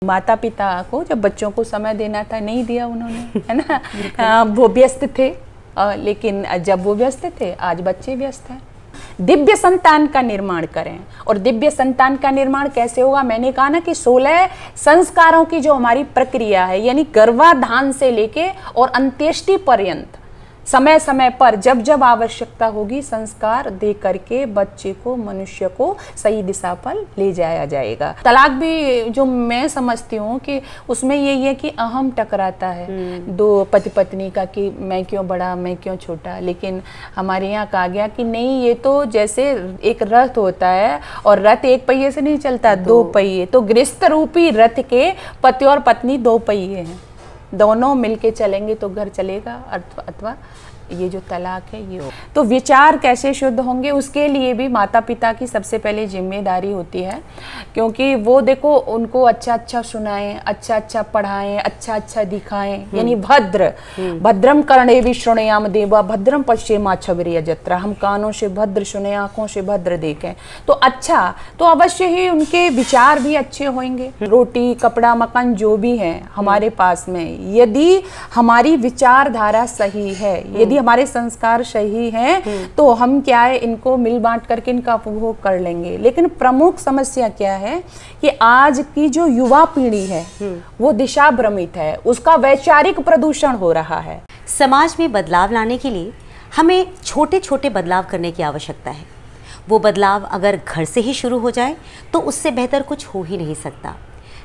माता पिता को जब बच्चों को समय देना था नहीं दिया उन्होंने, है ना। वो व्यस्त थे, लेकिन जब वो व्यस्त थे आज बच्चे व्यस्त हैं। दिव्य संतान का निर्माण करें। और दिव्य संतान का निर्माण कैसे होगा? मैंने कहा ना कि 16 संस्कारों की जो हमारी प्रक्रिया है, यानी गर्भाधान से लेके और अंत्येष्टि पर्यंत समय समय पर जब जब आवश्यकता होगी संस्कार दे करके बच्चे को, मनुष्य को सही दिशा पर ले जाया जाएगा। तलाक भी जो मैं समझती हूँ कि उसमें यही है कि अहम टकराता है दो पति पत्नी का कि मैं क्यों बड़ा, मैं क्यों छोटा। लेकिन हमारे यहाँ कहा गया कि नहीं, ये तो जैसे एक रथ होता है और रथ एक पहिए से नहीं चलता, दो पहिए। तो गृहस्थ रूपी रथ के पति और पत्नी दो पहिए हैं, दोनों मिलके चलेंगे तो घर चलेगा, अथवा ये जो तलाक है ये हो। तो विचार कैसे शुद्ध होंगे, उसके लिए भी माता पिता की सबसे पहले जिम्मेदारी होती है, क्योंकि वो देखो उनको अच्छा अच्छा सुनाएं, अच्छा अच्छा पढ़ाएं, अच्छा अच्छा दिखाएं। यानी भद्र भद्रम कर्णे विशृणुयाम देवा भद्रम पश्येमाक्षभिर्यजत्रा जत्रा, हम कानों से भद्र सुने, आंखों से भद्र देखें तो अच्छा, तो अवश्य ही उनके विचार भी अच्छे होंगे। रोटी कपड़ा मकान जो भी है हमारे पास में, यदि हमारी विचारधारा सही है, यदि हमारे संस्कार सही हैं, तो हम क्या है इनको मिल बांट करके इनका उपभोग कर लेंगे। लेकिन प्रमुख समस्या क्या है कि आज की जो युवा पीढ़ी है वो दिशा भ्रमित है, उसका वैचारिक प्रदूषण हो रहा है। समाज में बदलाव लाने के लिए हमें छोटे छोटे बदलाव करने की आवश्यकता है। वो बदलाव अगर घर से ही शुरू हो जाए तो उससे बेहतर कुछ हो ही नहीं सकता।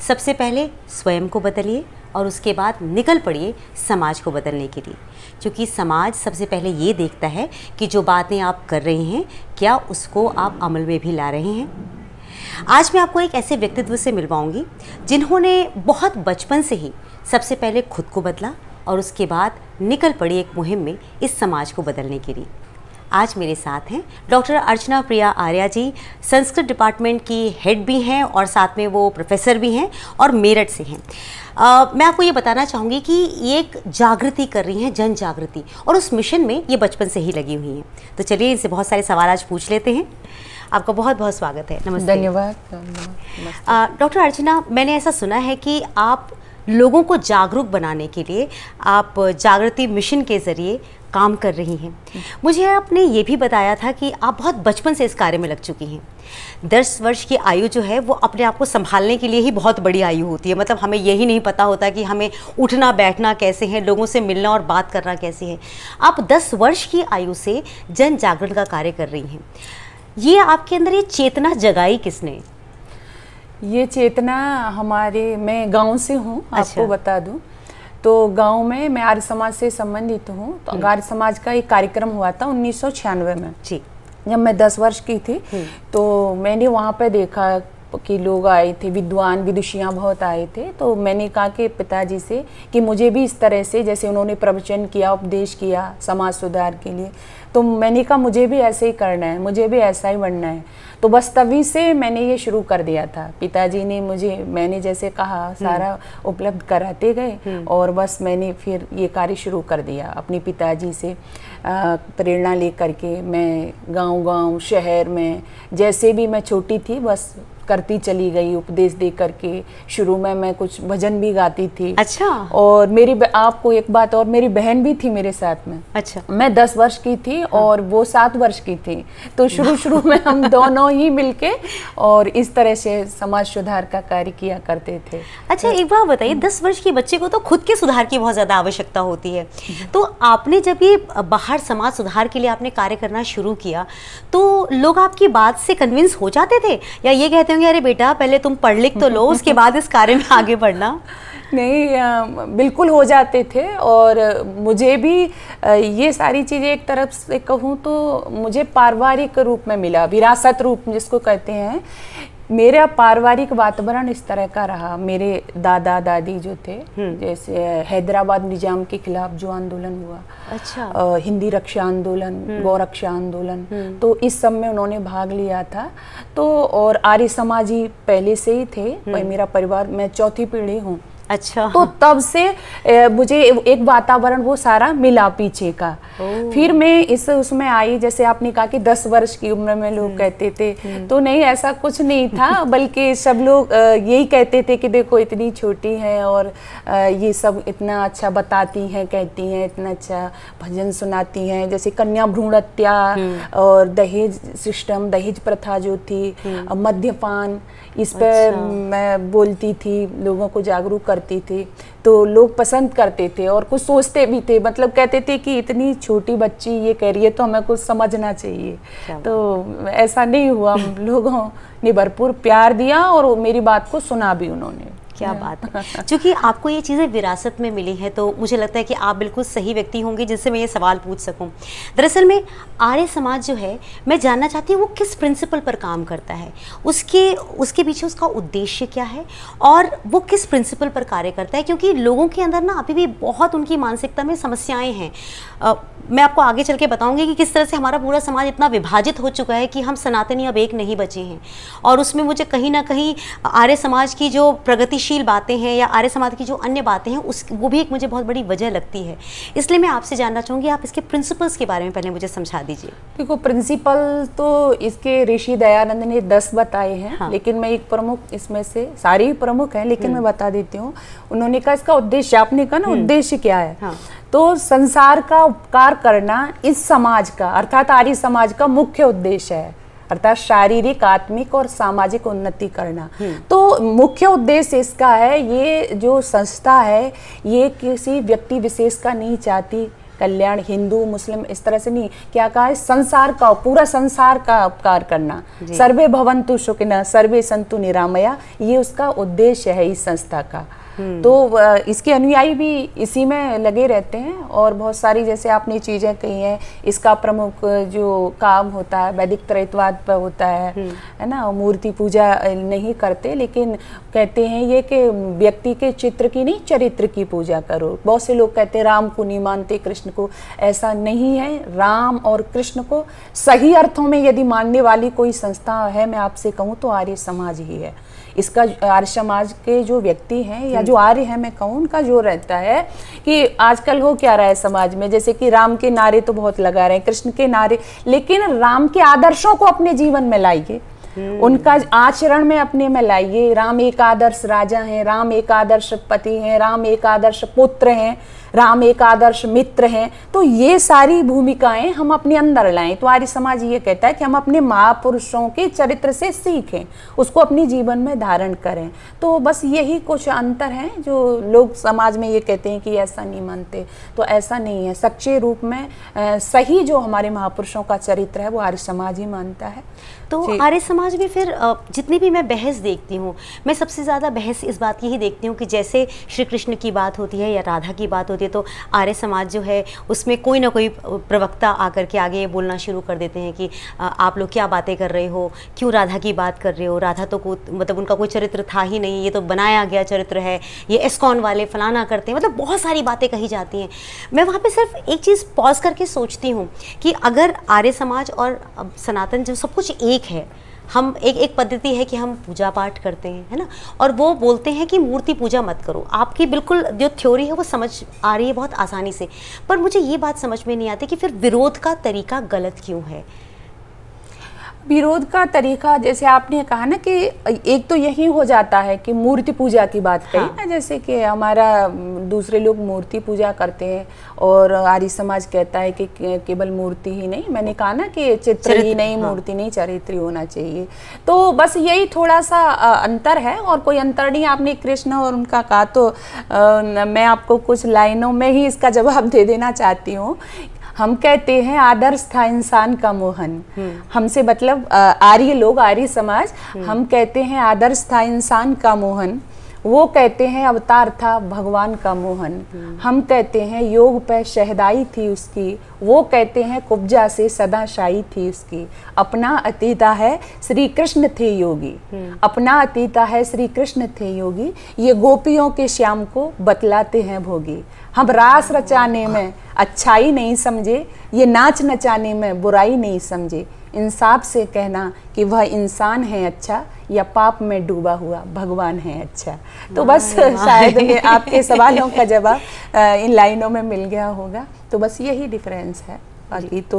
सबसे पहले स्वयं को बदलिए और उसके बाद निकल पड़िए समाज को बदलने के लिए, क्योंकि समाज सबसे पहले ये देखता है कि जो बातें आप कर रहे हैं क्या उसको आप अमल में भी ला रहे हैं। आज मैं आपको एक ऐसे व्यक्तित्व से मिलवाऊंगी जिन्होंने बहुत बचपन से ही सबसे पहले खुद को बदला और उसके बाद निकल पड़ी एक मुहिम में इस समाज को बदलने के लिए। आज मेरे साथ हैं डॉक्टर अर्चना प्रिया आर्या जी, संस्कृत डिपार्टमेंट की हेड भी हैं और साथ में वो प्रोफेसर भी हैं और मेरठ से हैं। मैं आपको ये बताना चाहूँगी कि ये एक जागृति कर रही हैं, जन जागृति, और उस मिशन में ये बचपन से ही लगी हुई हैं। तो चलिए इनसे बहुत सारे सवाल आज पूछ लेते हैं। आपका बहुत बहुत स्वागत है। नमस्ते। धन्यवाद। डॉक्टर अर्चना, मैंने ऐसा सुना है कि आप लोगों को जागरूक बनाने के लिए आप जागृति मिशन के ज़रिए काम कर रही हैं। मुझे आपने ये भी बताया था कि आप बहुत बचपन से इस कार्य में लग चुकी हैं। 10 वर्ष की आयु जो है वो अपने आप को संभालने के लिए ही बहुत बड़ी आयु होती है। मतलब हमें यही नहीं पता होता कि हमें उठना बैठना कैसे है, लोगों से मिलना और बात करना कैसे है। आप 10 वर्ष की आयु से जन जागरण का कार्य कर रही हैं। ये आपके अंदर ये चेतना जगाई किसने? ये चेतना हमारे, मैं गाँव से हूँ, आपको बता दूँ तो गांव में मैं आर्य समाज से संबंधित हूँ। तो आर्य समाज का एक कार्यक्रम हुआ था 1996 में जी, जब मैं 10 वर्ष की थी। तो मैंने वहाँ पे देखा कि लोग आए थे, विद्वान विदुषियाँ बहुत आए थे। तो मैंने कहा कि पिताजी से कि मुझे भी इस तरह से, जैसे उन्होंने प्रवचन किया, उपदेश किया समाज सुधार के लिए, तो मैंने कहा मुझे भी ऐसे ही करना है, मुझे भी ऐसा ही बनना है। तो बस तभी से मैंने ये शुरू कर दिया था। पिताजी ने मुझे, मैंने जैसे कहा सारा उपलब्ध कराते गए और बस मैंने फिर ये कार्य शुरू कर दिया। अपने पिताजी से प्रेरणा ले करके मैं गांव-गांव, शहर में, जैसे भी मैं छोटी थी बस करती चली गई, उपदेश दे करके। शुरू में मैं कुछ भजन भी गाती थी। अच्छा। और मेरी, आपको एक बात और, मेरी बहन भी थी मेरे साथ में। अच्छा। मैं 10 वर्ष की थी और वो 7 वर्ष की थी। तो शुरू में हम दोनों ही मिलके और इस तरह से समाज सुधार का कार्य किया करते थे। अच्छा, एक बात बताइए, 10 वर्ष के बच्चे को तो खुद के सुधार की बहुत ज़्यादा आवश्यकता होती है। तो आपने जब ये बाहर समाज सुधार के लिए आपने कार्य करना शुरू किया तो लोग आपकी बात से कन्विंस हो जाते थे या ये कहते होंगे अरे बेटा पहले तुम पढ़ लिख तो लो, उसके बाद इस कार्य में आगे बढ़ना? नहीं, बिल्कुल हो जाते थे। और मुझे भी ये सारी चीज़ें एक तरफ से कहूँ तो मुझे पारिवारिक रूप में मिला, विरासत रूप जिसको कहते हैं। मेरा पारिवारिक वातावरण इस तरह का रहा। मेरे दादा दादी जो थे, जैसे हैदराबाद निजाम के खिलाफ जो आंदोलन हुआ, अच्छा, हिंदी रक्षा आंदोलन, गौरक्षा आंदोलन, तो इस सब में उन्होंने भाग लिया था। तो और आर्य समाजी पहले से ही थे। मेरा परिवार, मैं चौथी पीढ़ी हूँ अच्छा। तो तब से मुझे एक वातावरण वो सारा मिला पीछे का। फिर मैं उसमें आई, जैसे आपने कहा कि 10 वर्ष की उम्र में लोग कहते थे, तो नहीं, ऐसा कुछ नहीं था, बल्कि सब लोग यही कहते थे कि देखो इतनी छोटी है और ये सब इतना अच्छा बताती हैं, कहती हैं, इतना अच्छा भजन सुनाती हैं। जैसे कन्या भ्रूण हत्या और दहेज सिस्टम, दहेज प्रथा जो थी, मद्यपान, इस पर मैं बोलती थी, लोगों को जागरूक करती थी, तो लोग पसंद करते थे और कुछ सोचते भी थे, मतलब कहते थे कि इतनी छोटी बच्ची ये कह रही है तो हमें कुछ समझना चाहिए। तो ऐसा नहीं हुआ, लोगों ने भरपूर प्यार दिया और मेरी बात को सुना भी उन्होंने। क्या बात है। चूंकि आपको ये चीज़ें विरासत में मिली हैं, तो मुझे लगता है कि आप बिल्कुल सही व्यक्ति होंगे जिनसे मैं ये सवाल पूछ सकूं। दरअसल में आर्य समाज जो है, मैं जानना चाहती हूँ वो किस प्रिंसिपल पर काम करता है, उसके पीछे उसका उद्देश्य क्या है और वो किस प्रिंसिपल पर कार्य करता है, क्योंकि लोगों के अंदर ना अभी भी बहुत उनकी मानसिकता में समस्याएँ हैं। मैं आपको आगे चल के बताऊंगी कि किस तरह से हमारा पूरा समाज इतना विभाजित हो चुका है कि हम सनातनी अब एक नहीं बचे हैं। और उसमें मुझे कहीं ना कहीं आर्य समाज की जो प्रगतिशील बातें हैं या आर्य समाज की जो अन्य बातें हैं वो भी एक मुझे बहुत बड़ी वजह लगती है। इसलिए मैं आपसे जानना चाहूँगी, आप इसके प्रिंसिपल्स के बारे में पहले मुझे समझा दीजिए। देखो, प्रिंसिपल तो इसके ऋषि दयानंद ने 10 बताए हैं। हाँ। लेकिन मैं एक प्रमुख, इसमें से सारे ही प्रमुख हैं लेकिन मैं बता देती हूँ। उन्होंने कहा इसका उद्देश्य, आपने कहा ना उद्देश्य क्या है। हाँ। तो संसार का उपकार करना इस समाज का, अर्थात आर्य समाज का मुख्य उद्देश्य है, अर्थात शारीरिक, आत्मिक और सामाजिक उन्नति करना। तो मुख्य उद्देश्य इसका है। ये जो संस्था है ये किसी व्यक्ति विशेष का नहीं चाहती कल्याण, हिंदू मुस्लिम इस तरह से नहीं, क्या कहा है, संसार का, पूरा संसार का उपकार करना। सर्वे भवन्तु सुखिनः सर्वे सन्तु निरामया, ये उसका उद्देश्य है इस संस्था का। तो इसके अनुयायी भी इसी में लगे रहते हैं और बहुत सारी, जैसे आपने चीज़ें कही हैं, इसका प्रमुख जो काम होता है वैदिक त्रैतवाद पर होता है ना। मूर्ति पूजा नहीं करते, लेकिन कहते हैं ये कि व्यक्ति के चित्र की नहीं, चरित्र की पूजा करो। बहुत से लोग कहते हैं राम को नहीं मानते, कृष्ण को, ऐसा नहीं है। राम और कृष्ण को सही अर्थों में यदि मानने वाली कोई संस्था है, मैं आपसे कहूँ तो आर्य समाज ही है। इसका आर्य समाज के जो व्यक्ति हैं या जो आर्य हैं, मैं कहूँ, उनका जो रहता है कि आजकल हो क्या रहा है समाज में, जैसे कि राम के नारे तो बहुत लगा रहे हैं, कृष्ण के नारे, लेकिन राम के आदर्शों को अपने जीवन में लाइए, उनका आचरण में अपने में लाइए। राम एक आदर्श राजा हैं, राम एक आदर्श पति हैं, राम एक आदर्श पुत्र हैं, राम एक आदर्श मित्र हैं। तो ये सारी भूमिकाएं हम अपने अंदर लाएं। तो आर्य समाज ये कहता है कि हम अपने महापुरुषों के चरित्र से सीखें, उसको अपने जीवन में धारण करें। तो बस यही कुछ अंतर हैं जो लोग समाज में ये कहते हैं कि ऐसा नहीं मानते, तो ऐसा नहीं है। सच्चे रूप में सही जो हमारे महापुरुषों का चरित्र है वो आर्य समाज ही मानता है। तो आर्य समाज में फिर जितनी भी मैं बहस देखती हूँ, मैं सबसे ज़्यादा बहस इस बात की ही देखती हूँ कि जैसे श्री कृष्ण की बात होती है या राधा की बात होती है, तो आर्य समाज जो है उसमें कोई ना कोई प्रवक्ता आकर के आगे ये बोलना शुरू कर देते हैं कि आप लोग क्या बातें कर रहे हो, क्यों राधा की बात कर रहे हो, राधा तो मतलब उनका कोई चरित्र था ही नहीं, ये तो बनाया गया चरित्र है, ये एस्कॉन वाले फलाना करते हैं, मतलब बहुत सारी बातें कही जाती हैं। मैं वहाँ पर सिर्फ एक चीज़ पॉज करके सोचती हूँ कि अगर आर्य समाज और सनातन जो सब कुछ एक है, हम एक पद्धति है कि हम पूजा पाठ करते हैं, है ना, और वो बोलते हैं कि मूर्ति पूजा मत करो। आपकी बिल्कुल जो थ्योरी है वो समझ आ रही है बहुत आसानी से, पर मुझे ये बात समझ में नहीं आती कि फिर विरोध का तरीका गलत क्यों है। विरोध का तरीका, जैसे आपने कहा ना कि एक तो यही हो जाता है कि मूर्ति पूजा की बात कही ना, जैसे कि हमारा दूसरे लोग मूर्ति पूजा करते हैं और आर्य समाज कहता है कि केवल मूर्ति ही नहीं, मैंने कहा ना कि चित्र ही नहीं, मूर्ति नहीं, चरित्र होना चाहिए। तो बस यही थोड़ा सा अंतर है और कोई अंतर नहीं। आपने कृष्ण और उनका कहा तो मैं आपको कुछ लाइनों में ही इसका जवाब दे देना चाहती हूँ। हम कहते हैं आदर्श था इंसान का मोहन, हमसे मतलब आर्य लोग, आर्य समाज, हम कहते हैं आदर्श था इंसान का मोहन, वो कहते हैं अवतार था भगवान का मोहन। हम कहते हैं योग पे शहदाई थी उसकी, वो कहते हैं कुब्जा से सदाशाई थी उसकी। अपना अतीता है श्री कृष्ण थे योगी, अपना अतीता है श्री कृष्ण थे योगी, ये गोपियों के श्याम को बतलाते हैं भोगी। हम रास रचाने में अच्छाई नहीं समझे, ये नाच नचाने में बुराई नहीं समझे, इंसाफ से कहना कि वह इंसान है अच्छा या पाप में डूबा हुआ भगवान है अच्छा। तो बस शायद आपके सवालों का जवाब इन लाइनों में मिल गया होगा। तो बस यही डिफरेंस है। बाकी तो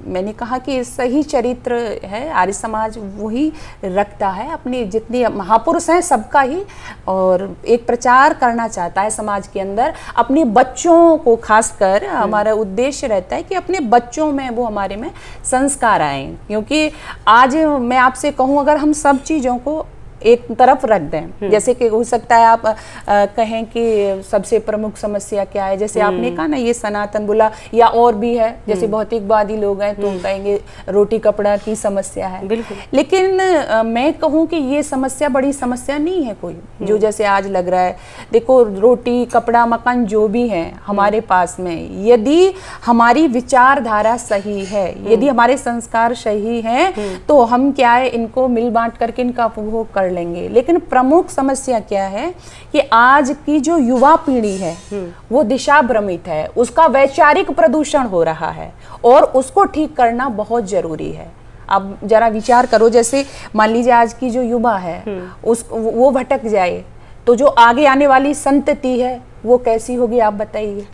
मैंने कहा कि सही चरित्र है आर्य समाज वही रखता है, अपनी जितनी महापुरुष हैं सबका ही, और एक प्रचार करना चाहता है समाज के अंदर अपने बच्चों को, खासकर हमारा उद्देश्य रहता है कि अपने बच्चों में वो हमारे में संस्कार आए। क्योंकि आज मैं आपसे कहूँ अगर हम सब चीज़ों को एक तरफ रख दें, जैसे कि हो सकता है आप कहें कि सबसे प्रमुख समस्या क्या है, जैसे आपने कहा ना ये सनातन बोला, या और भी है जैसे भौतिकवादी लोग हैं तो कहेंगे रोटी कपड़ा की समस्या है। बिल्कुल। लेकिन मैं कहूँ कि ये समस्या बड़ी समस्या नहीं है कोई, जो जैसे आज लग रहा है। देखो रोटी कपड़ा मकान जो भी है हमारे पास में, यदि हमारी विचारधारा सही है, यदि हमारे संस्कार सही हैं, तो हम क्या है इनको मिल बांट करके इनका उपभोग कर लेंगे। लेकिन प्रमुख समस्या क्या है कि आज की जो युवा पीढ़ी है वो दिशा भ्रमित है, उसका वैचारिक प्रदूषण हो रहा है और उसको ठीक करना बहुत जरूरी है। अब जरा विचार करो, जैसे मान लीजिए आज की जो युवा है वो भटक जाए तो जो आगे आने वाली संतति है वो कैसी होगी, आप बताइए।